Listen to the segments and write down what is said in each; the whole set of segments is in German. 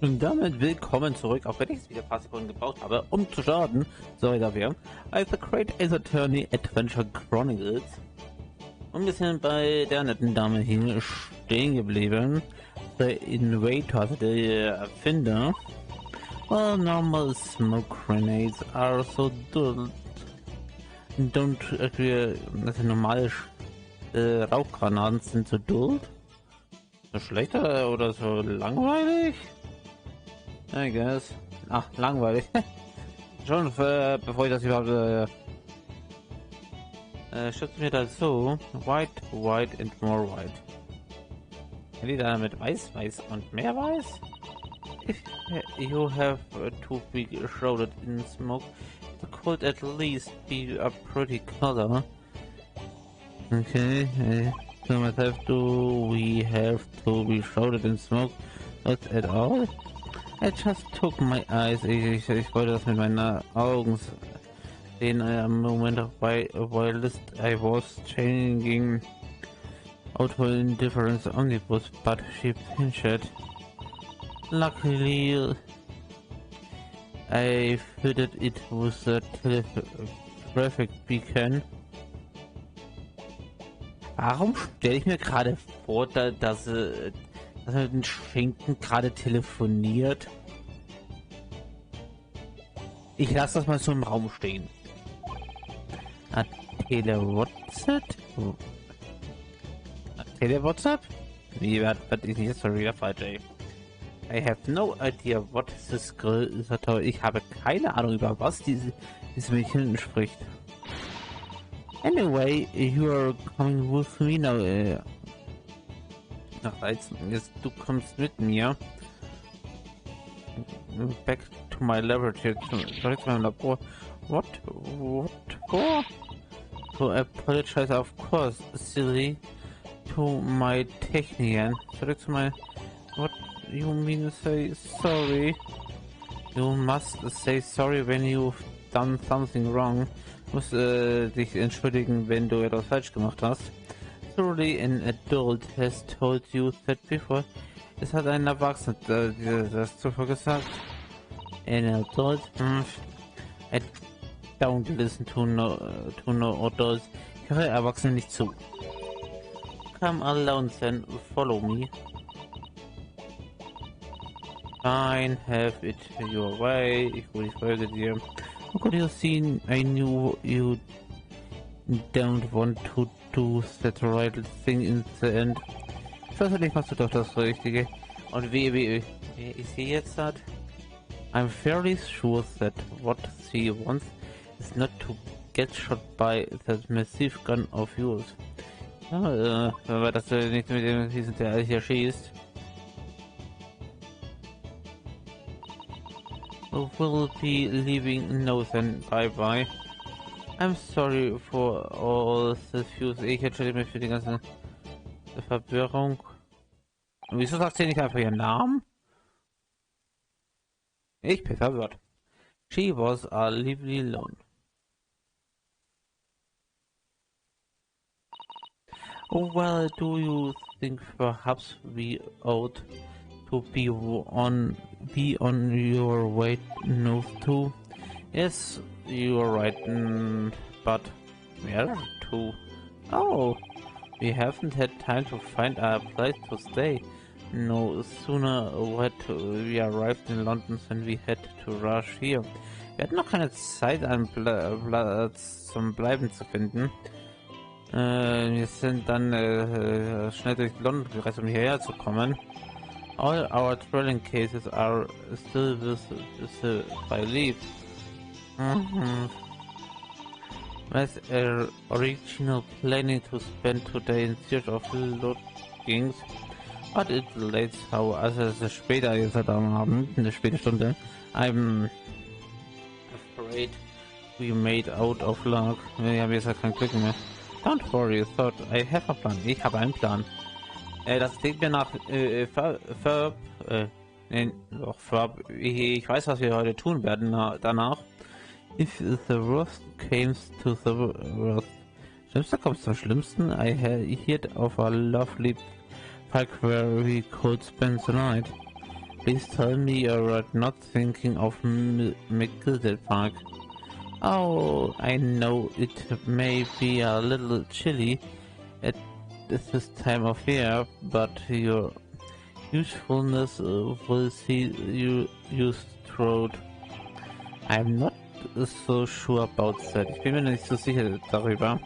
Und damit willkommen zurück, auch wenn ich es wieder ein paar Sekunden gebraucht habe, um zu starten. Sorry dafür. Als The Great Ace Attorney Adventure Chronicles. Und wir sind bei der netten Dame hier stehen geblieben. The Invader, also der Erfinder. Well, normal smoke grenades are so dull. Don't agree, also normale Rauchgranaten sind so dull. So schlechter oder so langweilig? I guess. Ach, langweilig. Schon bevor ich das überhaupt schützt mir das so. White, white and more white. Lieder mit weiß, weiß und mehr weiß? If you have to be shrouded in smoke, it could at least be a pretty color. Okay, so we have to be shrouded in smoke, not at all. I just took my eyes. Ich wollte das mit meinen Augen sehen. A moment while I was changing auto indifference omnibus, but she pinched. Luckily, I fitted it with a traffic beacon. Warum stelle ich mir gerade vor, dass er mit dem Schinken gerade telefoniert? Ich lasse das mal so im Raum stehen. Tele-WhatsApp? Tele-WhatsApp? Wie wird ich nicht so wieder falsch, ey? I have no idea what this girl is. Ich habe keine Ahnung, über was dieses Mädchen spricht. Anyway, you are coming with me now. Jetzt du kommst mit mir. Back to my laboratory. Zurück zu meinem Labor. What for? To apologize, of course, silly. To my technician. Zurück zu meinem... What you mean to say sorry? You must say sorry when you've done something wrong. Du musst dich entschuldigen, wenn du etwas falsch gemacht hast. Surely an adult has told you that before. Es hat ein Erwachsener das zuvor gesagt. An adult? I don't listen to no adults. Ich höre Erwachsene nicht zu. Come alone then, follow me. Fine, have it your way. Ich folge dir. How could you see? I knew you don't want to do that right thing in the end. Schlussendlich machst du doch das Richtige. Und wie ich sie jetzt hat? I'm fairly sure that what she wants is not to get shot by that massive gun of yours. Ja, aber das nicht mit dem Schießen, der hier schießt. Will be leaving. No then, bye bye. I'm sorry for all the views. Ich entschuldige mich für die ganze Verwirrung. Und wieso sagt sie nicht einfach ihren Namen? Ich bin verwirrt. She was a lively alone. Oh well, do you think perhaps we ought to be on your way north too? Yes, you are right, but where to? Oh, we haven't had time to find a place to stay. No sooner had we arrived in London than we had to rush here. Wir hatten noch keine Zeit, einen Platz zum Bleiben zu finden. Wir sind dann schnell durch London gereist, um hierher zu kommen. All our traveling cases are still with by leave. With original planning to spend today in search of lodgings, but it's late, how also es ist später jetzt heute am Abend, eine späte Stunde. I'm afraid we made out of luck. Wir haben jetzt ja kein Glück mehr. Don't worry, thought I have a plan. Ich habe einen Plan. Das klingt mir nach ich weiß, was wir heute tun werden danach. If the worst comes to the worst. Schlimmste kommt zum Schlimmsten. I heard of a lovely park where we could spend the night. please tell me you're not thinking of McGilded Park. Oh, I know it may be a little chilly at this time of year, but your usefulness will see you through. I'm not so sure about that. Ich bin mir nicht so sicher darüber.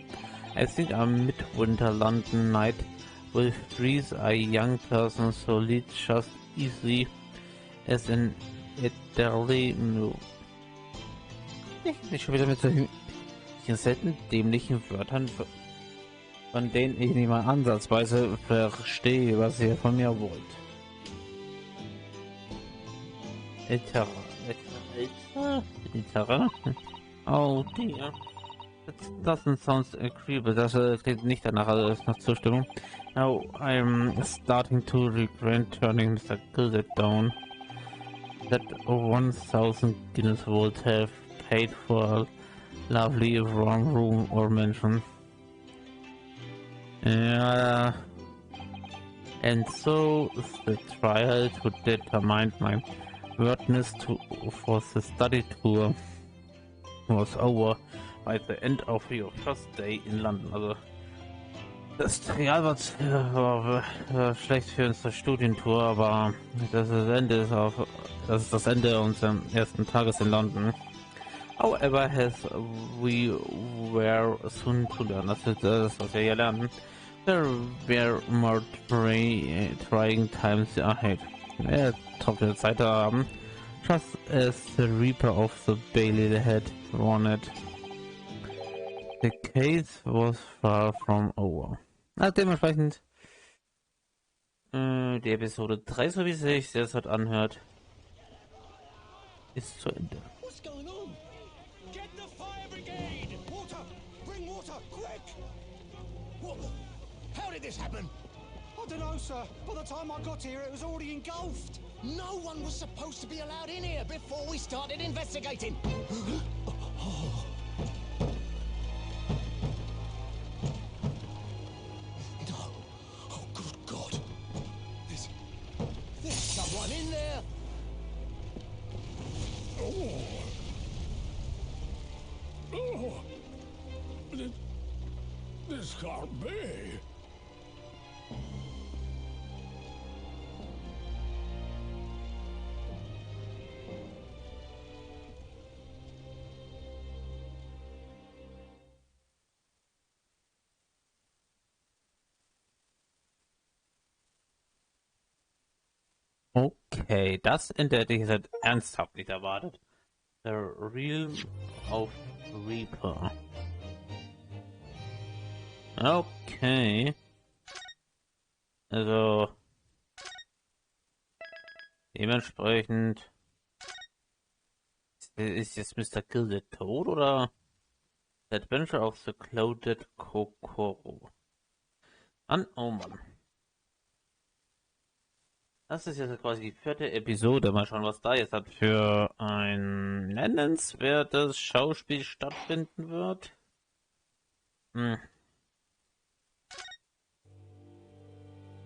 I think a midwinter London night will freeze a young person so lead just easily as an elderly move. Nicht schon wieder mit solchen selten dämlichen Wörtern, von denen ich nicht mal ansatzweise verstehe, was ihr von mir wollt. Älter. Oh dear. That doesn't sound agreeable. Das klingt nicht danach, also ist nach Zustimmung. Now I'm starting to regret turning Mr. Gilded down. That 1000 Guinness would have paid for a lovely wrong room or mansion. Yeah. And so the trial to determine my worthiness for the study tour was over by the end of your first day in London. Also das Trial war schlecht für unsere Studientour, aber das ist das Ende unseres ersten Tages in London. However, as we were soon to learn, das ist das, was wir hier lernen, there were more trying times ahead. Trockene Zeit haben, just as the Reaper of the Bailey had wanted. The case was far from over. Dementsprechend die Episode 3, so wie sich das halt anhört, ist zu Ende. What's going on? Get the fire brigade! Water! Bring water, quick! What the? How did this happen? I don't know, sir. By the time I got here, it was already engulfed. No one was supposed to be allowed in here before we started investigating. No. Oh, good God. There's someone in there. Oh. This can't be. Okay, das Ende hätte ich jetzt ernsthaft nicht erwartet. The Realm of Reaper. Okay. Also dementsprechend ist jetzt Mr. Gilded tot oder The Adventure of the Clouded Kokoro? Oh Mann. Das ist jetzt quasi die 4. Episode. Mal schauen, was da jetzt hat für ein nennenswertes Schauspiel stattfinden wird.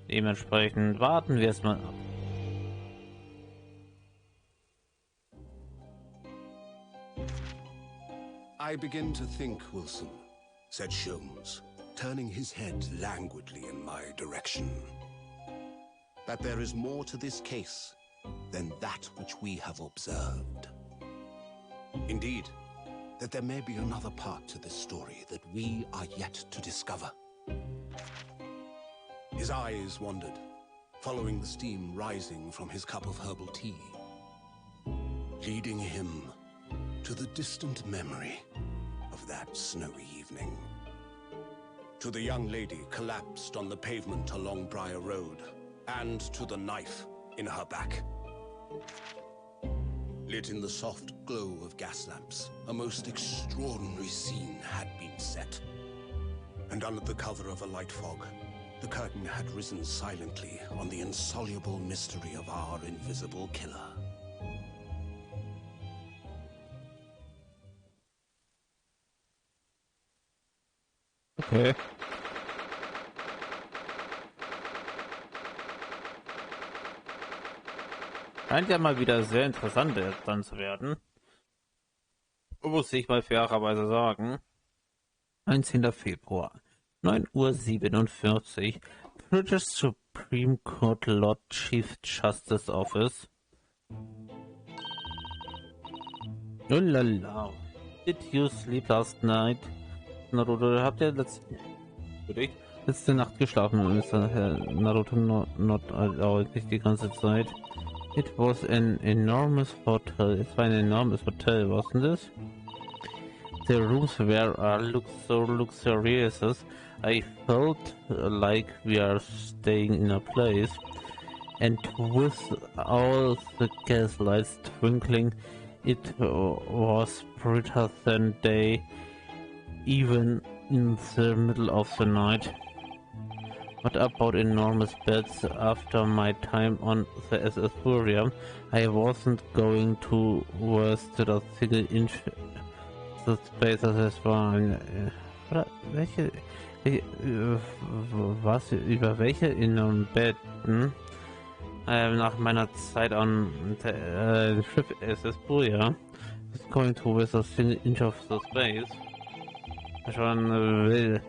Dementsprechend warten wir es mal ab. I begin to think, Wilson, said Sholmes, turning his head languidly in my direction, that there is more to this case than that which we have observed. Indeed, that there may be another part to this story that we are yet to discover. His eyes wandered, following the steam rising from his cup of herbal tea, leading him to the distant memory of that snowy evening. To the young lady collapsed on the pavement along Briar Road, and to the knife in her back. Lit in the soft glow of gas lamps, a most extraordinary scene had been set. And under the cover of a light fog, the curtain had risen silently on the insoluble mystery of our invisible killer. Okay. Scheint ja mal wieder sehr interessant dann zu werden. Muss ich mal fairerweise sagen. 19. Februar, 9:47 Uhr. British Supreme Court Lord Chief Justice Office. Oh la la. Did you sleep last night? Naruto, habt ihr letzte Nacht geschlafen und ist Naruto nicht die ganze Zeit? It was an enormous hotel. Es war ein enormes Hotel, wasn't it? The rooms were so luxurious. I felt like we are staying in a place. And with all the gaslights twinkling, it was brighter than day, even in the middle of the night. What about enormous beds? After my time on the SS Furia, I wasn't going to waste a single inch the space as war. Was über welche enormen Betten? Nach meiner Zeit an der Schiff SS Furia, is going to waste a single inch of the space. Schon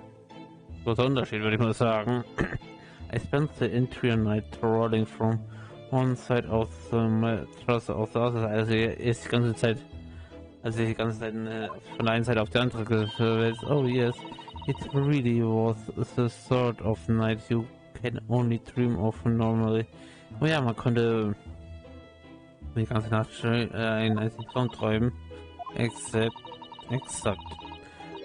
großer Unterschied, würde ich mal sagen. I spent the entire night rolling from one side of the mattress of the other. Also ist die ganze Zeit, von der einen Seite auf die andere gewälzt. Oh yes, it really was the sort of night you can only dream of normally. Oh ja, man konnte die ganze Nacht einen einzigen Traum träumen. Exakt.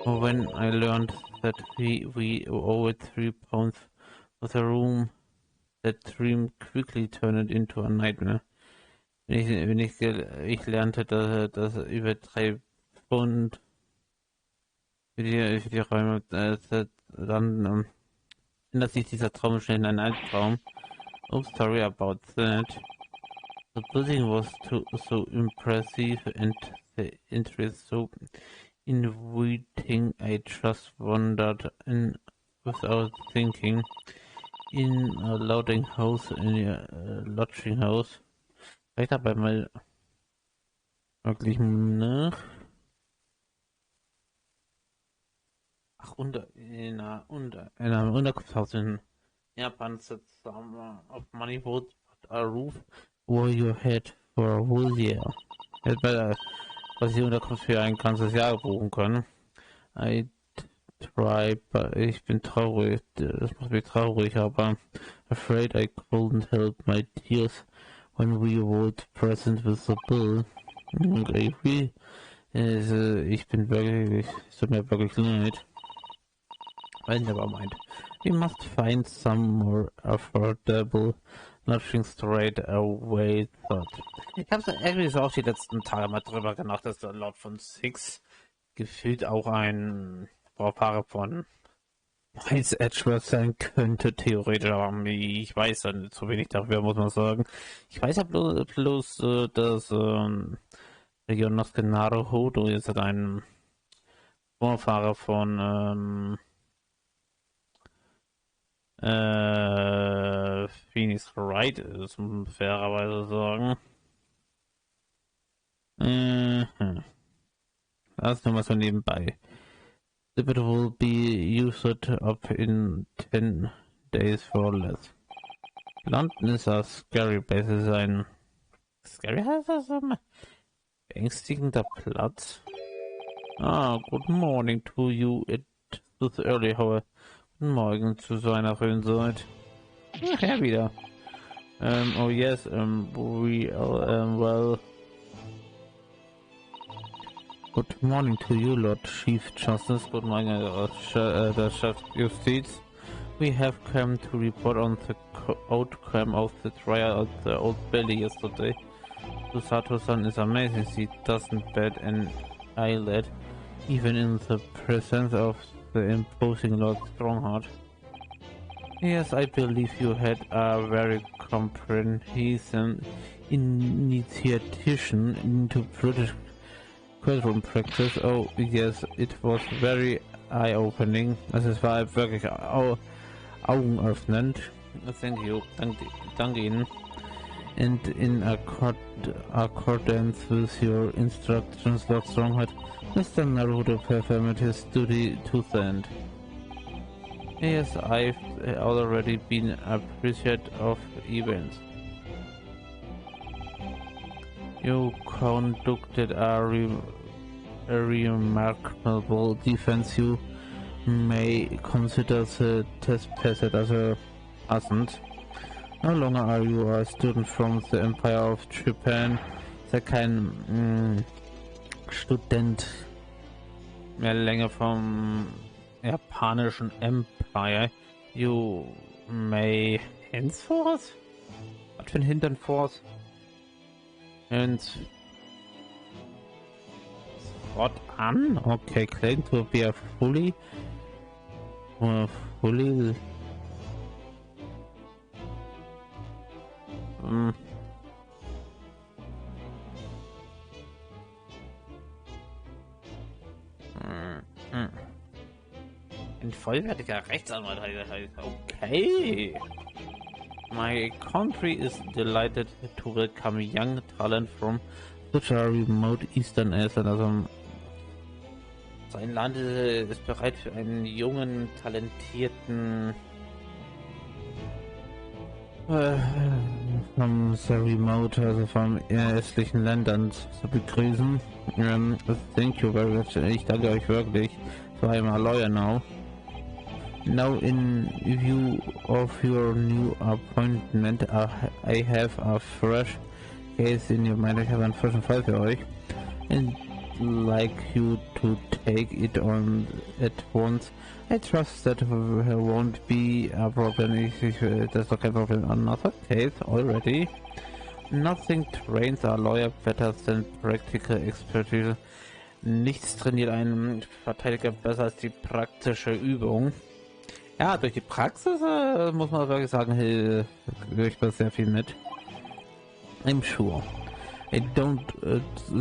When I learned that we owed 3 pounds for the room, that dream quickly turned into a nightmare. Ich lernte, dass über 3 Pfund für die Räume, dann ändert sich dieser Traum schnell in einen Albtraum. Oh, sorry about that. The building was so impressive and the interest so inviting, I just wandered in without thinking. In a lodging house, Vielleicht dabei mal wirklich nach. In einem Unterkunftshaus in Japan sitzt auf Moneyboat a roof where you had for a whole year. Was die Unterkunft für ein ganzes Jahr buchen können. Ich bin traurig, das macht mich traurig, aber afraid I couldn't help my tears when we would present with the bill. Ich bin wirklich, es tut mir wirklich leid. I never mind. We must find some more affordable lodging straight away. Ich habe irgendwie so auch die letzten Tage mal drüber gedacht, dass der Lord von Six gefühlt auch ein Brautpaar von Miles Edgeworth sein könnte, theoretisch, aber ich weiß ja nicht so wenig darüber, muss man sagen. Ich weiß ja bloß dass Regionosuke Naruhodo jetzt ein Vorfahrer von Phoenix Wright ist, muss man fairerweise sagen. Das ist nur mal so nebenbei. The bit will be used up in 10 days for less. London ist a scary place, ist ein scary heißt das beängstigender Platz. Good morning to you. It is early, however. Guten Morgen zu so einer frühen Zeit. Ach ja, wieder. Oh yes, well. Good morning to you, Lord Chief Justice. Good morning, the Chef Justice. We have come to report on the outcome of the trial at the Old Bailey yesterday. Susato-san is amazing. She doesn't bat an eyelid, even in the presence of the imposing Lord Strongheart. Yes, I believe you had a very comprehensive initiation into British courtroom practice. Oh yes, it was very eye-opening. Also es war wirklich augenöffnend. Thank you. Danke Ihnen. and in accordance with your instructions, Lord Strongheart, Mr. Naruto performed his duty to the end. Yes, I've already been appreciative of events. You conducted a remarkable defense. You may consider the test passed as a passant. No longer are you a student from the Empire of Japan. Sei kein Student mehr länger vom japanischen Empire. You may henceforth? Was für ein Hinternforth? And what on? Okay, claim to be a fully ein vollwertiger Rechtsanwalt. Okay. My country is delighted to welcome young talent from such a remote Eastern Island. Also sein Land ist bereit für einen jungen, talentierten vom sehr remote, also vom östlichen Ländern zu begrüßen. Thank you very much. Ich danke euch wirklich. So I'm a lawyer now. Now, in view of your new appointment, I have a fresh case in your mind. I have a fresh file für euch. And like you to take it on at once. I trust that there won't be a problem. There's no problem. Another case already. Nothing trains a lawyer better than practical expertise. Nichts trainiert einen Verteidiger besser als die praktische Übung. Ja, durch die Praxis muss man wirklich sagen, höre ich da sehr viel mit. I'm sure. I don't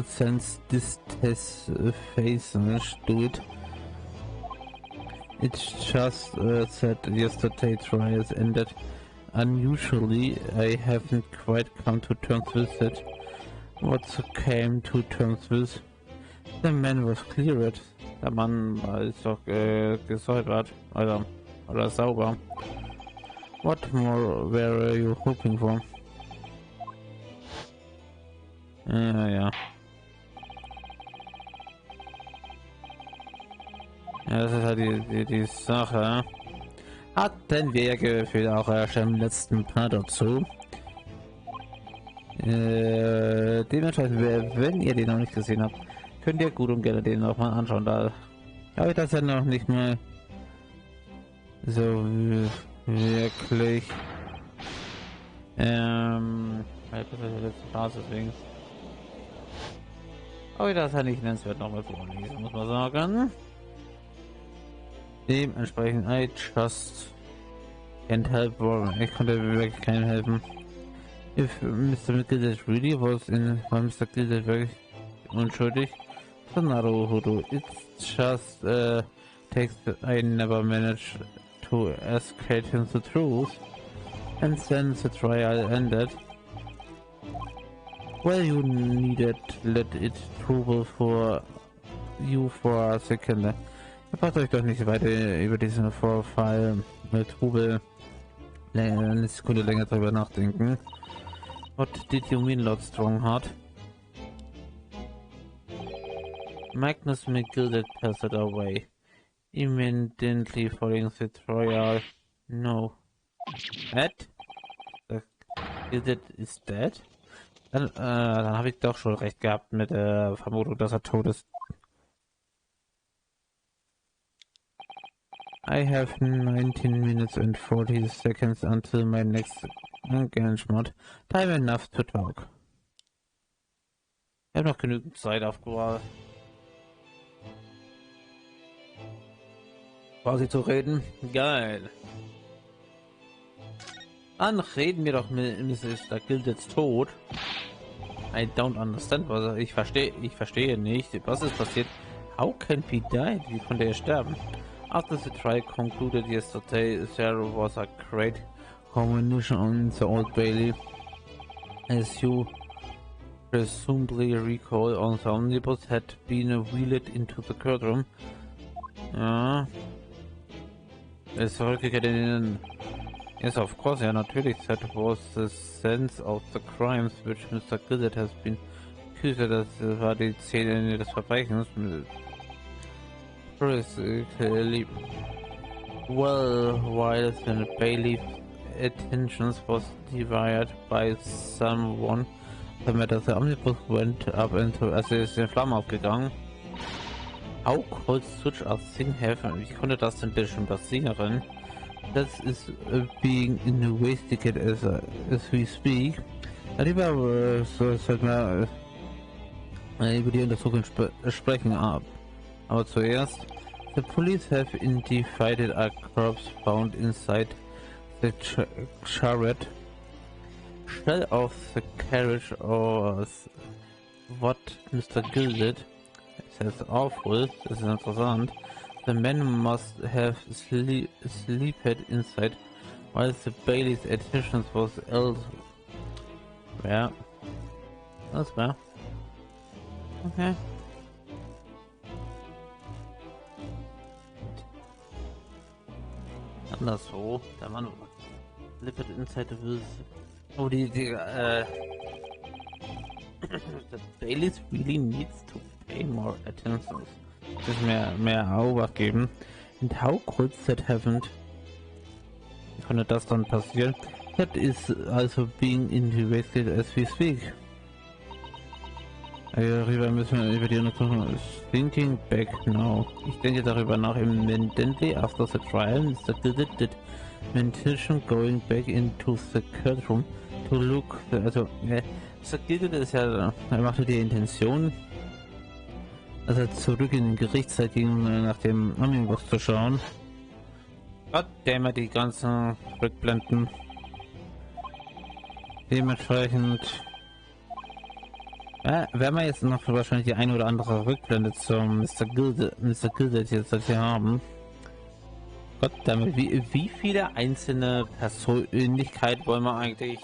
sense this test phase do it. It's just that yesterday trials ended. Unusually, I haven't quite come to terms with it. What came to terms with? The man was cleared. Der Mann ist doch gesäubert. Oder sauber. What more were you hoping for? Ja. Ja, das ist halt die Sache. Hatten wir gefühlt auch erst im letzten Part dazu. Dementsprechend, wenn ihr den noch nicht gesehen habt, könnt ihr gut und gerne den noch mal anschauen. Da habe ich das ja noch nicht mal so wirklich. Das ist der letzte Part, deswegen. Aber das ja nicht nennenswert nochmal vorlesen, muss man sagen. Dementsprechend, I just can't help. Ich konnte wirklich keinem helfen. If Mr. Gilded really war Mr. Gilded wirklich unschuldig? So Naruto, it's just takes I never managed to escape him the truth, and then the trial ended. Well, you needed let it trouble for you for a second. Ihr braucht euch doch nicht weiter über diesen Vorfall mit Trubel eine Sekunde länger darüber nachdenken. What did you mean, Lord Strongheart? Magnus McGilded passed away immediately following the trial. No. Dead? The Gilded is dead? Dann habe ich doch schon recht gehabt mit der Vermutung, dass er tot ist. I have 19 minutes and 40 seconds until my next engagement. Time enough to talk. Ich habe noch genügend Zeit aufgebracht, quasi zu reden. Geil. Dann reden wir doch mit Mr. Gildeds Tod. I don't understand, was ich verstehe nicht. Was ist passiert? How can he die? Wie konnte er sterben? After the trial concluded yesterday, there was a great commotion on the Old Bailey. As you presumably recall, on the omnibus had been wheeled into the courtroom. Ja. Ist zurückgekehrt in den... Yes, of course, ja, natürlich. That was the sense of the crimes which Mr. Gizzard has been accused. Das war die Szene des Verbrechens. Clearly, well, while the bailiff's attentions was divided by someone, the matter the omnibus went up into, also ist in Flammen aufgegangen. How could such a thing happen? Wie konnte das denn bitte schon passieren? Das ist being investigated as we speak. Darüber sollten wir über die Untersuchung sprechen. Aber zuerst, the police have identified a corpse found inside the chariot. Shell of the carriage or what Mr. Gilded says awful. Das ist interessant. The man must have slept inside while the bailiff's attention was elsewhere. Elsewhere. Okay. Anderswo. Der Mann slept inside the... Oh, the bailiff really needs to pay more attention. Das mehr Obacht geben. And how could that happen? Wie konnte das dann passieren? That is also being investigated as we speak. Darüber müssen wir über die Untersuchung. Thinking back now. Ich denke darüber nach. Immediately after the trial, Mr. Did mention going back into the courtroom to look. Also, Mr. Gilded ist ja, er machte die Intention, also zurück in den Gerichtssaal ging, nach dem Omnibus zu schauen. Goddammit, die ganzen Rückblenden. Dementsprechend werden wir jetzt noch wahrscheinlich die eine oder andere Rückblende zum Mr. Gilded jetzt hier haben. Goddammit, wie viele einzelne Persönlichkeiten wollen wir eigentlich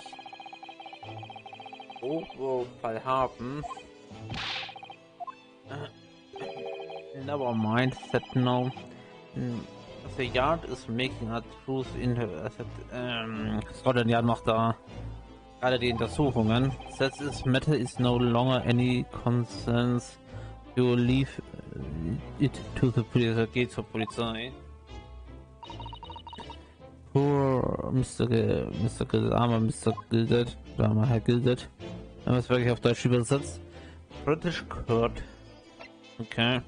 Fall haben? Never mind that now. The yard is making a truth in Scotland Yard macht da gerade die Untersuchungen. That this matter is no longer any concerns. You leave it to the police. Geht zur Polizei. Poor Mr. Gilded, armer Herr Gilded. Wenn man es wirklich auf Deutsch übersetzt. British Court. Okay.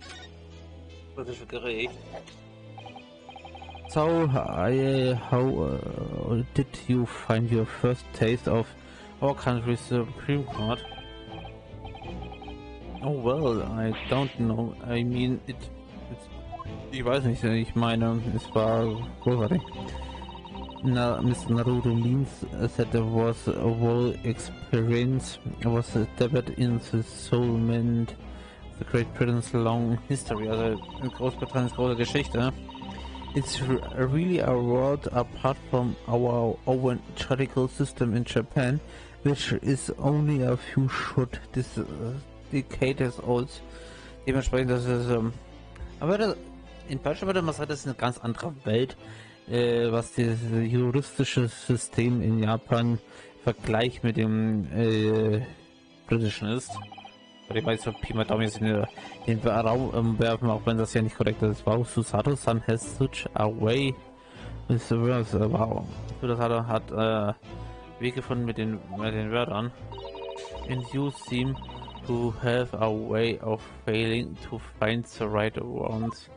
Britische Gericht. So, how did you find your first taste of our country's Supreme Court? Oh well, I don't know. I mean, ich weiß nicht, ich meine, es war großartig. Mr. Naruto means that there was a whole experience, was developed in the soulment the Great Britain's long history, also Großbritanniens große Geschichte. It's really a world apart from our own judicial system in Japan, which is only a few short decades old. Dementsprechend, das ist, aber in Deutschland würde man sagen, das ist eine ganz andere Welt, was das juristische System in Japan im Vergleich mit dem britischen ist. Ich weiß, so Pi mal Daumen jetzt in den Raum werfen, auch wenn das ja nicht korrekt ist. Wow, Susato-san has such a way with the words. Wow. Susato hat Weg gefunden mit den Wörtern. And you seem to have a way of failing to find the right ones.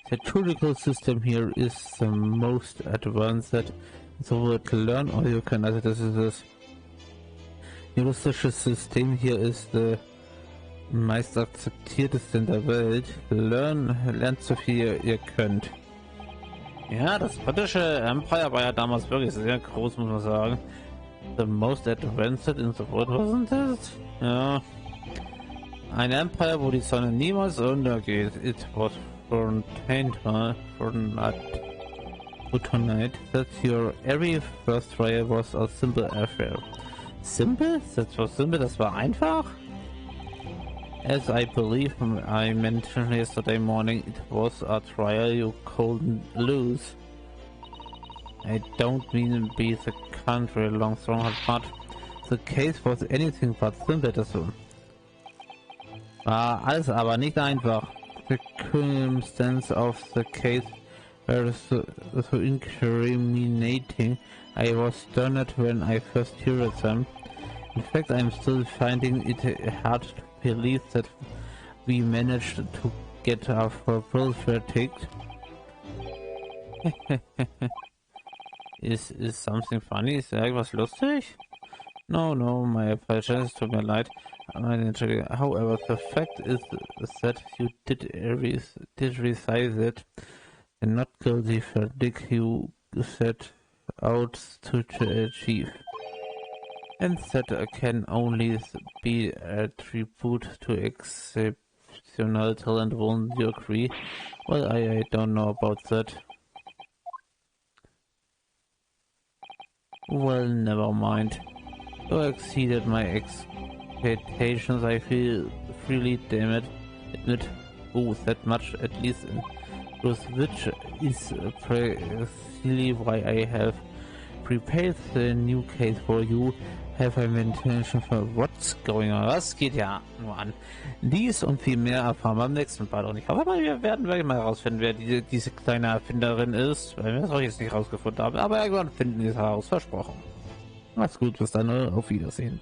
The judicial system here is the most advanced. So to learn all you can. Also das ist das juristische System hier ist meist akzeptierteste in der Welt. Lernt so viel ihr könnt. Ja, das britische Empire war ja damals wirklich sehr groß, muss man sagen. The most advanced in the world, wasn't it? Ja. Ein Empire, wo die Sonne niemals untergeht. It was tonight that your every first trial was a simple affair. Simple? Das war simple, das war einfach? As I believe I mentioned yesterday morning, it was a trial you couldn't lose. I don't mean to be the country long strong, but the case was anything but simple. Das war alles aber nicht einfach. The circumstances of the case were so incriminating. I was stunned when I first heard them. In fact, I'm still finding it hard to believe that we managed to get our full verdict. Is something funny? Ist irgendwas lustig? No, my apologies, tut mir leid. However, the fact is that you did recite it. The not guilty verdict you set out to achieve. And that can only be a tribute to exceptional talent, won't you agree? Well, I don't know about that. Well, never mind. You exceeded my expectations, I feel freely admit. Oh, that much at least, which is precisely why I have prepared the new case for you. Have I intention for what's going on? Was geht ja nur an? Dies und viel mehr erfahren wir beim nächsten Part. Und ich hoffe mal, wir werden wirklich mal herausfinden, wer diese kleine Erfinderin ist, weil wir das auch jetzt nicht rausgefunden haben. Aber irgendwann finden wir es heraus, versprochen. Macht's gut, bis dann, auf Wiedersehen.